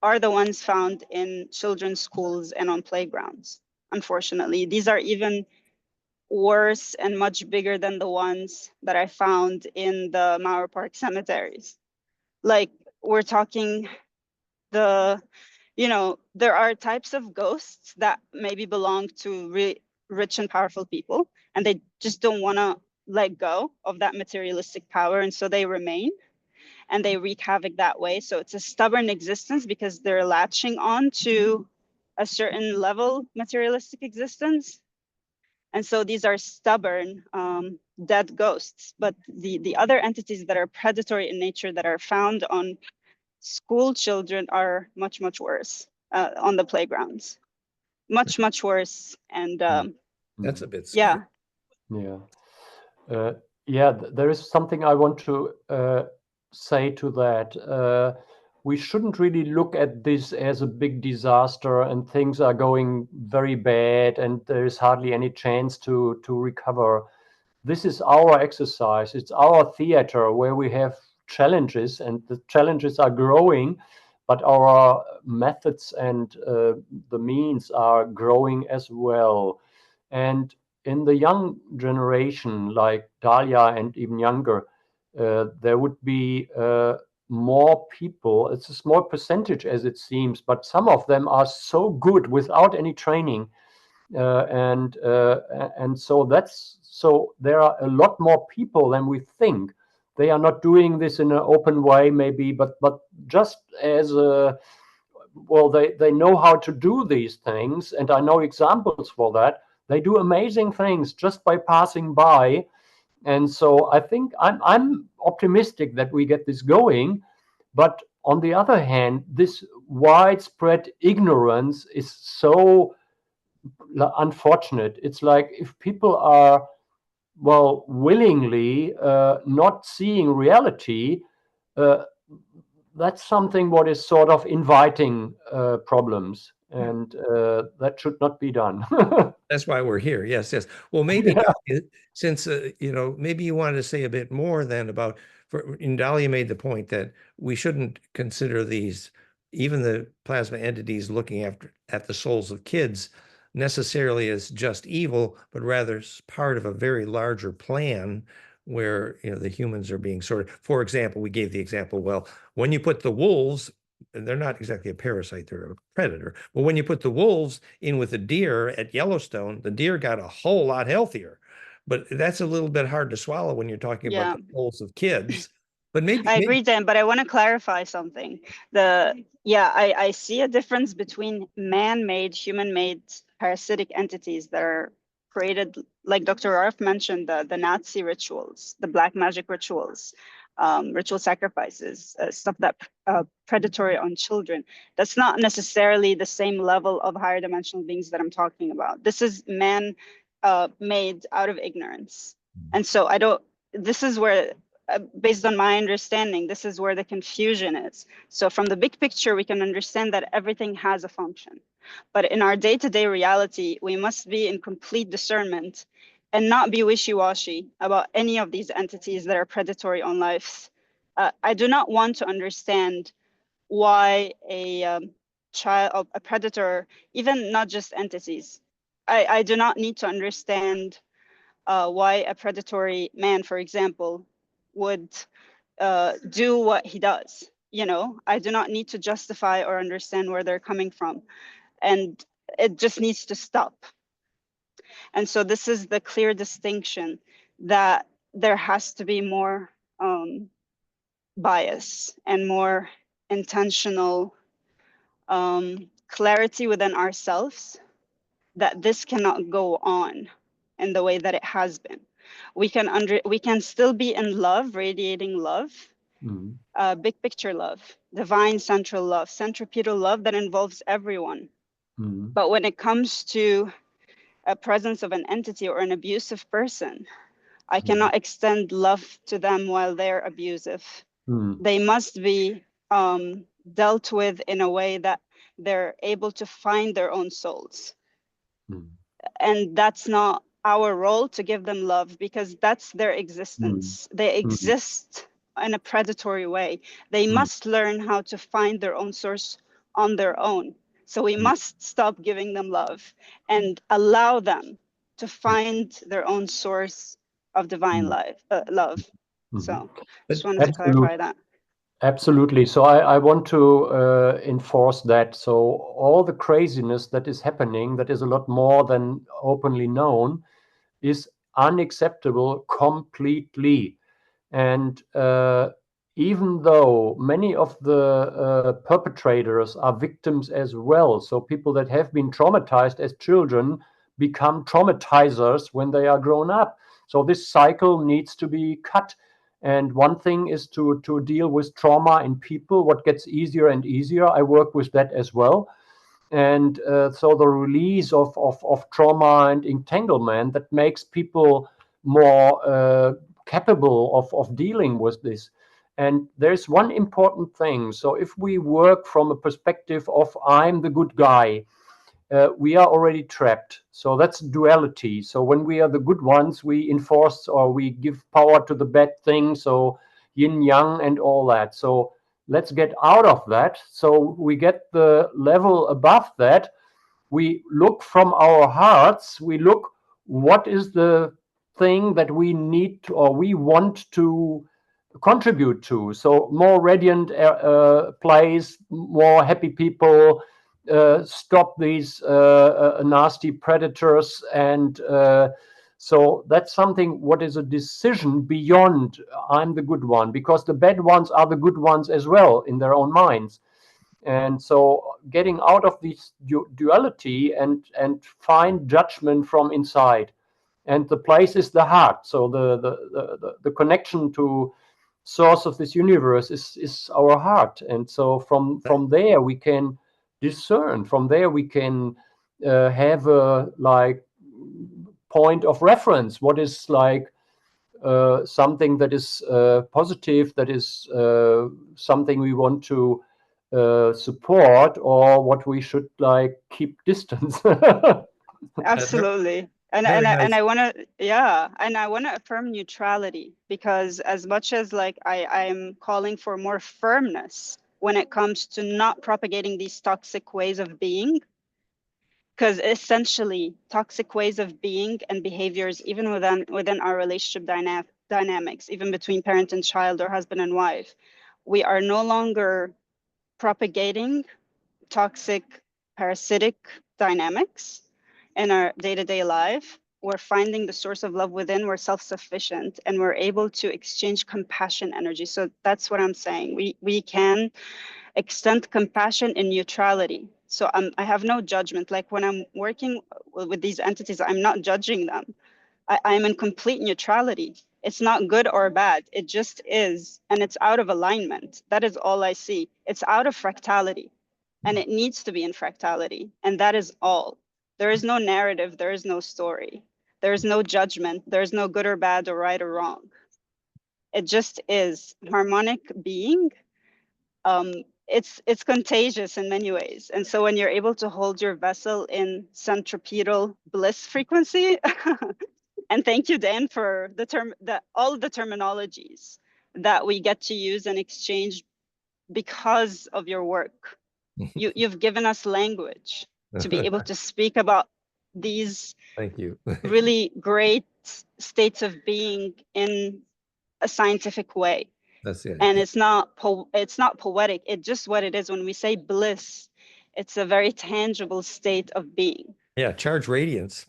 are the ones found in children's schools and on playgrounds. Unfortunately, these are even worse and much bigger than the ones that I found in the Mauer Park cemeteries. Like, we're talking there are types of ghosts that maybe belong to rich and powerful people, and they just don't want to let go of that materialistic power, and so they remain and they wreak havoc that way. So it's a stubborn existence because they're latching on to a certain level materialistic existence. And so these are stubborn, dead ghosts. But the other entities that are predatory in nature that are found on school children are much, much worse, on the playgrounds. Much, much worse. And That's a bit scary. There is something I want to say to that. We shouldn't really look at this as a big disaster and things are going very bad and there is hardly any chance to recover. This is our exercise. It's our theater where we have challenges, and the challenges are growing, but our methods and the means are growing as well. And in the young generation, like Dalia and even younger, there would be more people. It's a small percentage as it seems, but some of them are so good without any training. And so there are a lot more people than we think. They are not doing this in an open way, maybe, but just as they know how to do these things, and I know examples for that. They do amazing things just by passing by, and so I think I'm optimistic that we get this going. But on the other hand, this widespread ignorance is so unfortunate. It's like if people are willingly not seeing reality, that's something what is sort of inviting problems, and that should not be done. That's why we're here. Yes. Well, maybe since maybe you wanted to say a bit more then about. Dalia made the point that we shouldn't consider these, even the plasma entities looking at the souls of kids, necessarily as just evil, but rather as part of a very larger plan where the humans are being sorted. For example, we gave the example, well, when you put the wolves, and they're not exactly a parasite, they're a predator, but when you put the wolves in with the deer at Yellowstone, the deer got a whole lot healthier. But that's a little bit hard to swallow when you're talking about the souls of kids. But maybe I agree, Dan, but I want to clarify something. I see a difference between man-made, human-made parasitic entities that are created, like Dr. Ralf mentioned, the Nazi rituals, the black magic rituals, ritual sacrifices, stuff that predatory on children. That's not necessarily the same level of higher dimensional beings that I'm talking about. This is man made out of ignorance. And so this is where, based on my understanding, this is where the confusion is. So from the big picture, we can understand that everything has a function. But in our day-to-day reality, we must be in complete discernment and not be wishy-washy about any of these entities that are predatory on lives. I do not want to understand why a predator, even not just entities, I do not need to understand why a predatory man, for example, would do what he does. I do not need to justify or understand where they're coming from. And it just needs to stop. And so this is the clear distinction that there has to be more bias and more intentional clarity within ourselves that this cannot go on in the way that it has been. We can still be in love, radiating love, big picture love, divine central love, centripetal love that involves everyone. But when it comes to a presence of an entity or an abusive person, I cannot extend love to them while they're abusive. They must be dealt with in a way that they're able to find their own souls. And that's not our role to give them love, because that's their existence. They exist in a predatory way. They must learn how to find their own source on their own. So we must stop giving them love and allow them to find their own source of divine love. So just wanted to clarify that. Absolutely. So I want to enforce that. So all the craziness that is happening, that is a lot more than openly known, is unacceptable completely. And even though many of the perpetrators are victims as well, so people that have been traumatized as children become traumatizers when they are grown up. So this cycle needs to be cut. And one thing is to deal with trauma in people, what gets easier and easier. I work with that as well. And so the release of trauma and entanglement that makes people more capable of dealing with this. And there's one important thing. So if we work from a perspective of I'm the good guy, we are already trapped. So that's duality. So when we are the good ones, we enforce or we give power to the bad thing. So yin yang and all that. So let's get out of that. So we get the level above that. We look from our hearts. We look what is the thing that we need to, or we want to contribute to. So more radiant place, more happy people, stop these nasty predators. And so that's something, what is a decision beyond I'm the good one, because the bad ones are the good ones as well in their own minds. And so getting out of this duality and find judgment from inside. And the place is the heart. So the connection to source of this universe is our heart. And so from there we can discern. From there we can have a like point of reference. What is like something that is positive, that is something we want to support, or what we should like keep distance. Absolutely. And I want to affirm neutrality, because as much as like I'm calling for more firmness when it comes to not propagating these toxic ways of being, because essentially toxic ways of being and behaviors, even within our relationship dynamics, even between parent and child or husband and wife, we are no longer propagating toxic parasitic dynamics in our day-to-day life. We're finding the source of love within. We're self-sufficient, and we're able to exchange compassion energy. So that's what I'm saying. We can extend compassion in neutrality. So I have no judgment. Like when I'm working with these entities, I'm not judging them. I'm in complete neutrality. It's not good or bad. It just is. And it's out of alignment. That is all I see. It's out of fractality. And it needs to be in fractality. And that is all. There is no narrative. There is no story. There is no judgment. There is no good or bad or right or wrong. It just is harmonic being. It's contagious in many ways. And so when you're able to hold your vessel in centripetal bliss frequency, and thank you, Dan, for all the terminologies that we get to use and exchange because of your work. You've given us language to be able to speak about these Thank you. really great states of being in a scientific way. That's it. And it's not poetic. It's just what it is. When we say bliss, it's a very tangible state of being. Yeah, charge radiance.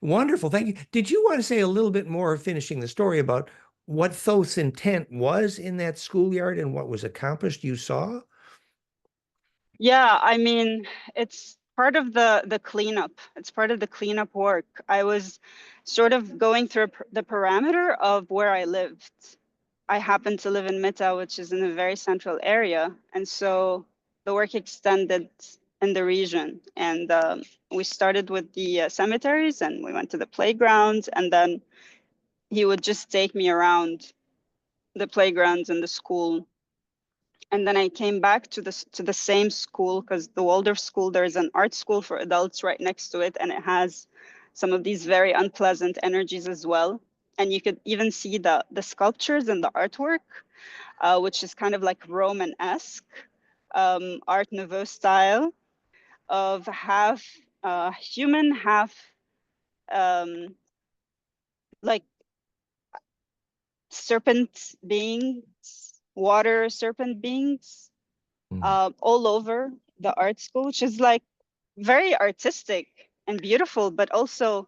Wonderful. Thank you. Did you want to say a little bit more, finishing the story, about what Thoth's intent was in that schoolyard and what was accomplished you saw? Yeah, I mean, it's part of the cleanup. It's part of the cleanup work. I was sort of going through the parameter of where I lived. I happen to live in Meta, which is in a very central area. And so the work extended in the region. And we started with the cemeteries, and we went to the playgrounds. And then he would just take me around the playgrounds and the school. And then I came back to the same school, because the Waldorf school, there's an art school for adults right next to it, and it has some of these very unpleasant energies as well. And you could even see the sculptures and the artwork, which is kind of like Roman-esque, Art Nouveau style of half human, half um, like serpent beings, water serpent beings, all over the art school, which is like very artistic and beautiful, but also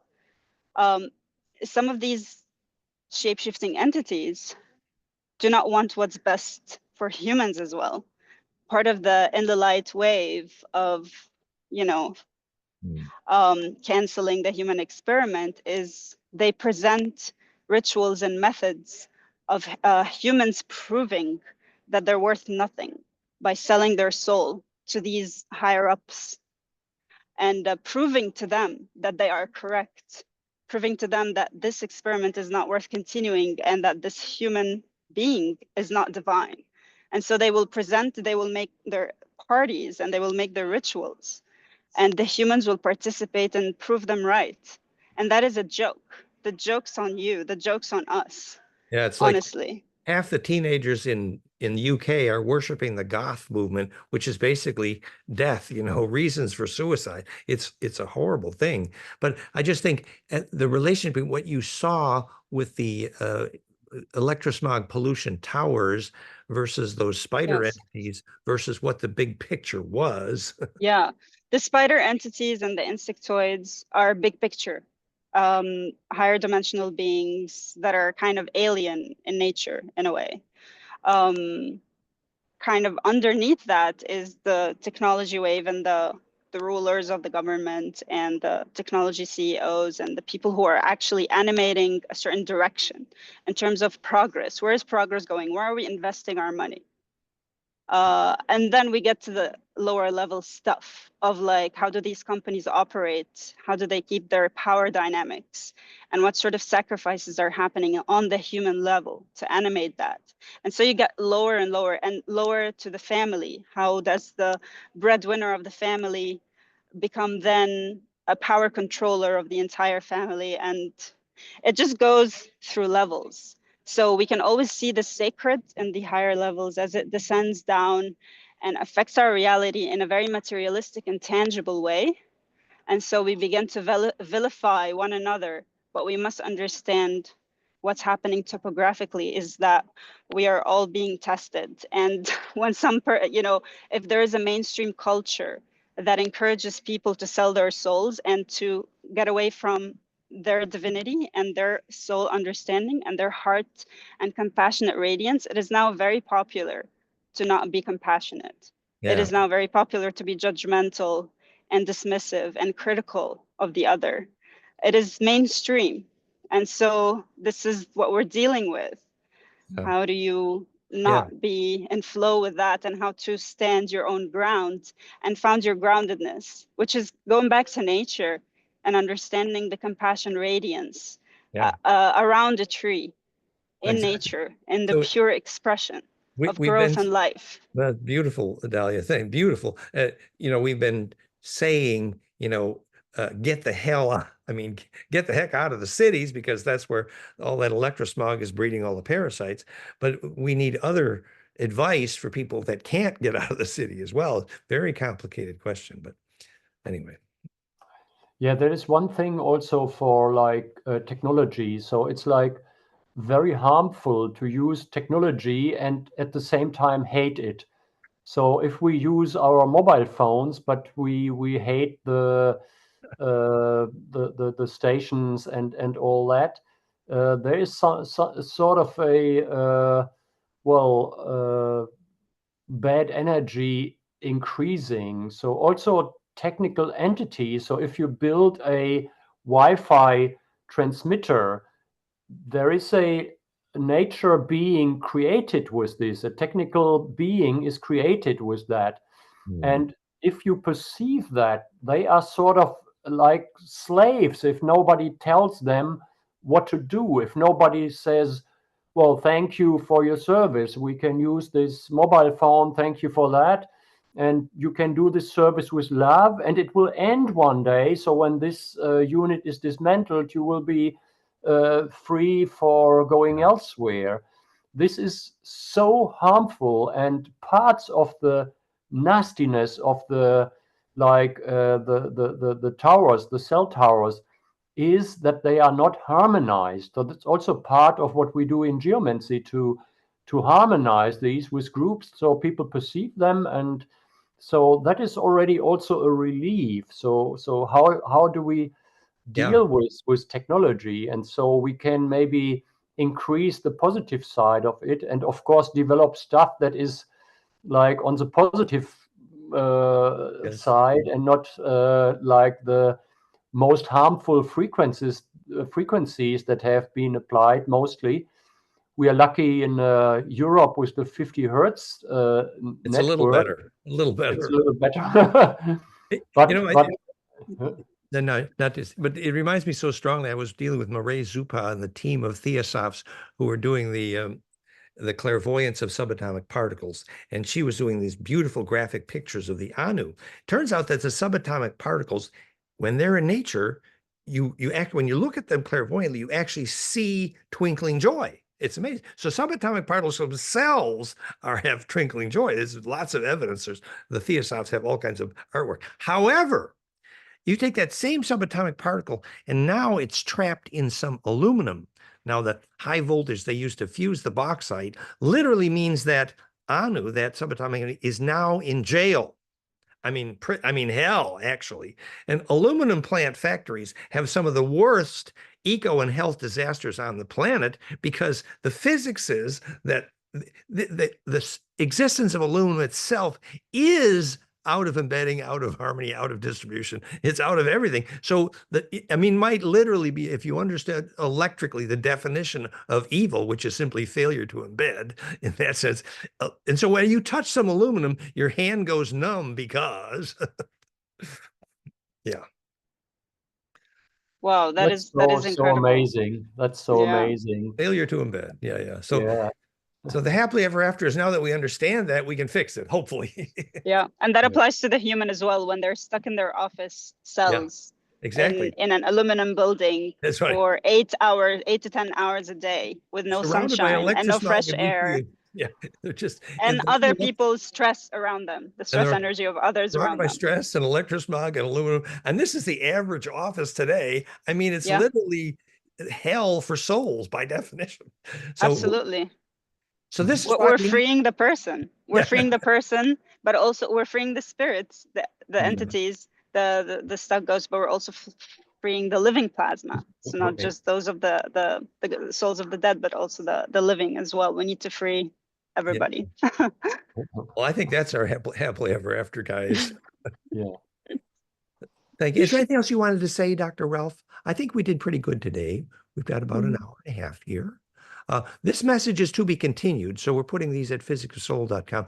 some of these shape-shifting entities do not want what's best for humans as well. Part of the in the light wave of, you know, canceling the human experiment is they present rituals and methods of humans proving that they're worth nothing by selling their soul to these higher ups and proving to them that they are correct, proving to them that this experiment is not worth continuing and that this human being is not divine. And so they will make their parties and they will make their rituals, and the humans will participate and prove them right. And that is a joke. The joke's on you, the joke's on us. Yeah, it's honestly. Like half the teenagers in the UK are worshiping the goth movement, which is basically death, reasons for suicide. It's a horrible thing. But I just think the relationship between what you saw with the electrosmog pollution towers versus those spider entities versus what the big picture was. Yeah, the spider entities and the insectoids are big picture, higher dimensional beings that are kind of alien in nature in a way. Kind of underneath that is the technology wave and the rulers of the government and the technology CEOs and the people who are actually animating a certain direction in terms of progress. Where is progress going? Where are we investing our money? And then we get to the lower level stuff of like, how do these companies operate? How do they keep their power dynamics? And what sort of sacrifices are happening on the human level to animate that? And so you get lower and lower to the family. How does the breadwinner of the family become then a power controller of the entire family? And it just goes through levels. So we can always see the sacred in the higher levels as it descends down and affects our reality in a very materialistic and tangible way. And so we begin to vilify one another. But we must understand what's happening topographically is that we are all being tested. And when if there is a mainstream culture that encourages people to sell their souls and to get away from their divinity and their soul understanding and their heart and compassionate radiance, it is now very popular to not be compassionate. Yeah. It is now very popular to be judgmental and dismissive and critical of the other. It is mainstream. And so this is what we're dealing with. Yeah. How do you not be in flow with that, and how to stand your own ground and found your groundedness, which is going back to nature and understanding the compassion radiance around a tree in nature, in the pure expression of growth and life. That's beautiful, Dalia. Thing, beautiful. We've been saying, get the hell, get the heck out of the cities, because that's where all that electrosmog is breeding all the parasites. But we need other advice for people that can't get out of the city as well. Very complicated question, but anyway. Yeah, there is one thing also for like technology. So it's like very harmful to use technology and at the same time hate it. So if we use our mobile phones, but we hate the stations and all that, there is sort of a bad energy increasing. So also technical entities. So if you build a Wi-Fi transmitter, there is a nature being created with this. A technical being is created with that. And if you perceive that, they are sort of like slaves if nobody tells them what to do. If nobody says, well, thank you for your service, we can use this mobile phone, thank you for that. And you can do this service with love, and it will end one day. So when this unit is dismantled, you will be free for going elsewhere. This is so harmful, and parts of the nastiness of the the towers, the cell towers, is that they are not harmonized. So that's also part of what we do in geomancy, to harmonize these with groups so people perceive them. And so that is already also a relief. So how do we deal with technology? And so we can maybe increase the positive side of it, and of course develop stuff that is like on the positive side, and not like the most harmful frequencies that have been applied mostly. We are lucky in Europe with the 50 hertz It's network. a little better. A little better. It's a little better. But but it reminds me so strongly. I was dealing with Marie Zupa and the team of theosophes who were doing the clairvoyance of subatomic particles, and she was doing these beautiful graphic pictures of the Anu. Turns out that the subatomic particles, when they're in nature, when you look at them clairvoyantly, you actually see twinkling joy. It's amazing. So subatomic particles themselves have twinkling joy. There's lots of evidence. The theosophes have all kinds of artwork. However, you take that same subatomic particle and now it's trapped in some aluminum. Now, the high voltage they use to fuse the bauxite literally means that Anu, that subatomic, is now in jail. I mean, hell, actually. And aluminum plant factories have some of the worst eco and health disasters on the planet, because the physics is that the existence of aluminum itself is out of embedding, out of harmony, out of distribution. It's out of everything. So might literally be, if you understood electrically the definition of evil, which is simply failure to embed in that sense. And so when you touch some aluminum, your hand goes numb because, yeah. Wow, that is incredible. So amazing. That's so amazing. Failure to embed. Yeah. So the happily ever after is, now that we understand that, we can fix it, hopefully. Yeah, and that applies to the human as well, when they're stuck in their office cells. Yeah, exactly. In an aluminum building. That's right. For 8 to 10 hours a day with no sunshine and no fresh air. Yeah, they're just and other people's stress around them, the stress energy of others around them. Stress and electrosmog and aluminum, and this is the average office today. I mean, it's literally hell for souls by definition. So, absolutely. So this is we're freeing the person. We're freeing the person, but also we're freeing the spirits, the entities, the stuck ghosts, but we're also freeing the living plasma. So not just those of the souls of the dead, but also the living as well. We need to free everybody. Yeah. Well, I think that's our happily ever after, guys. Yeah. Thank you. Is there anything else you wanted to say, Dr. Ralf? I think we did pretty good today. We've got about an hour and a half here. This message is to be continued, so we're putting these at physicsofsoul.com.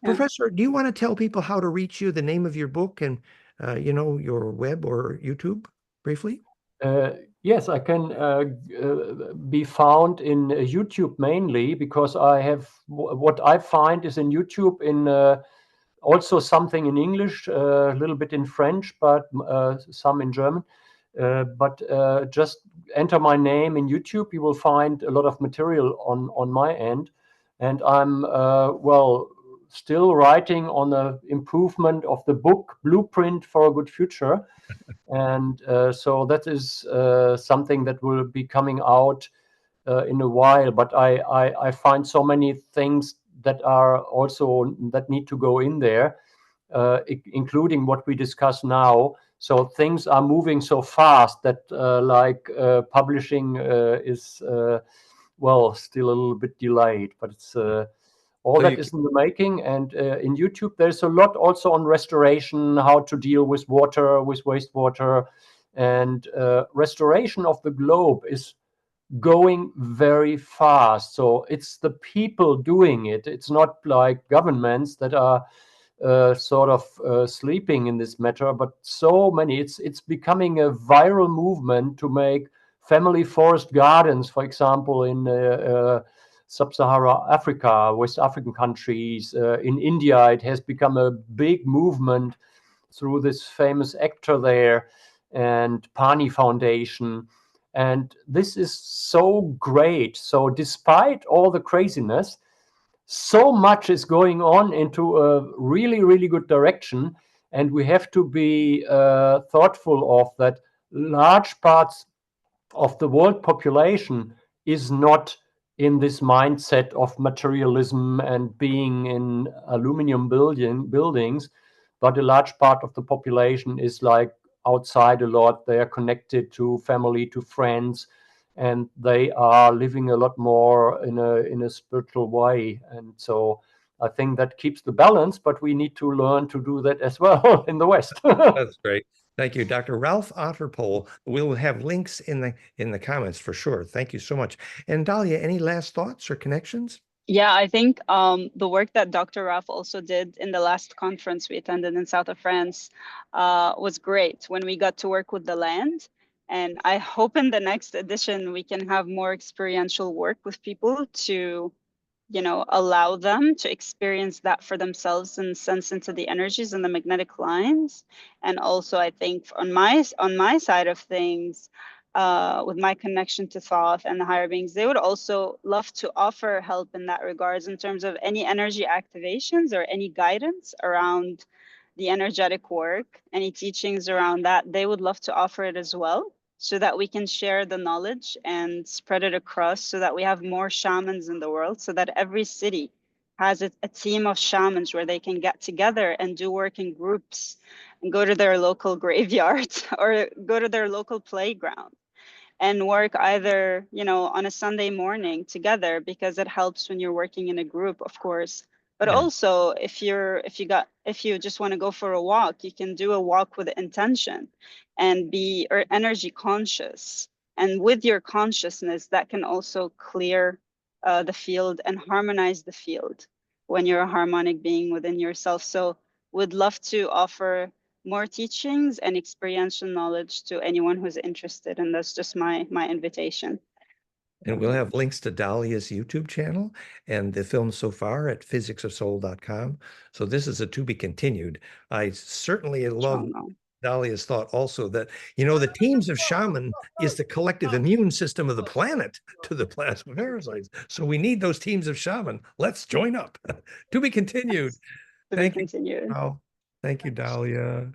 Professor, do you want to tell people how to reach you, the name of your book, and your web or YouTube briefly? Yes, I can be found in YouTube mainly, because I have what I find is in YouTube, in also something in English, a little bit in French, but some in German. But just enter my name in YouTube, you will find a lot of material on my end. And I'm, still writing on the improvement of the book, Blueprint for a Good Future. And so that is something that will be coming out in a while. But I find so many things that are also that need to go in there, including what we discuss now. So things are moving so fast that publishing is still a little bit delayed, but it's all that is in the making. And in YouTube, there's a lot also on restoration, how to deal with water, with wastewater. And restoration of the globe is going very fast. So it's the people doing it. It's not like governments that are sort of sleeping in this matter, but so many. It's becoming a viral movement to make family forest gardens, for example, in Sub-Sahara Africa, West African countries. In India, it has become a big movement through this famous actor there and Pani Foundation. And this is so great. So despite all the craziness, so much is going on into a really, really good direction. And we have to be thoughtful of that. Large parts of the world population is not in this mindset of materialism and being in aluminum buildings, but a large part of the population is like outside a lot. They are connected to family, to friends, and they are living a lot more in a spiritual way. And so I think that keeps the balance, but we need to learn to do that as well in the West. That's great. Thank you, Dr. Ralf Otterpohl. We'll have links in the comments for sure. Thank you so much. And Dalia, any last thoughts or connections? Yeah, I think the work that Dr. Ralf also did in the last conference we attended in south of France was great when we got to work with the land. And I hope in the next edition we can have more experiential work with people to, you know, allow them to experience that for themselves and sense into the energies and the magnetic lines. And also, I think on my side of things, with my connection to Thoth and the higher beings, they would also love to offer help in that regards in terms of any energy activations or any guidance around the energetic work, any teachings around that. They would love to offer it as well, so that we can share the knowledge and spread it across, so that we have more shamans in the world, so that every city has a team of shamans where they can get together and do work in groups and go to their local graveyards or go to their local playground and work either, you know, on a Sunday morning together, because it helps when you're working in a group, of course. But also, if you just want to go for a walk, you can do a walk with intention and be energy conscious. And with your consciousness, that can also clear the field and harmonize the field when you're a harmonic being within yourself. So would love to offer more teachings and experiential knowledge to anyone who's interested. And that's just my invitation. And we'll have links to Dalia's YouTube channel and the film so far at physicsofsoul.com. So this is a to be continued. I certainly love Dalia's thought also that, you know, the teams of shaman is the collective immune system of the planet to the plasma parasites. So we need those teams of shaman. Let's join up. To be continued. Thank you. Oh, thank you, Dalia.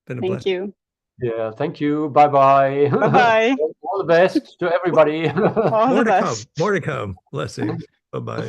Been a Thank blessing. you. Yeah, thank you. Bye-bye. Bye-bye. All the best to everybody. All the best. More to come. Blessings. Bye-bye.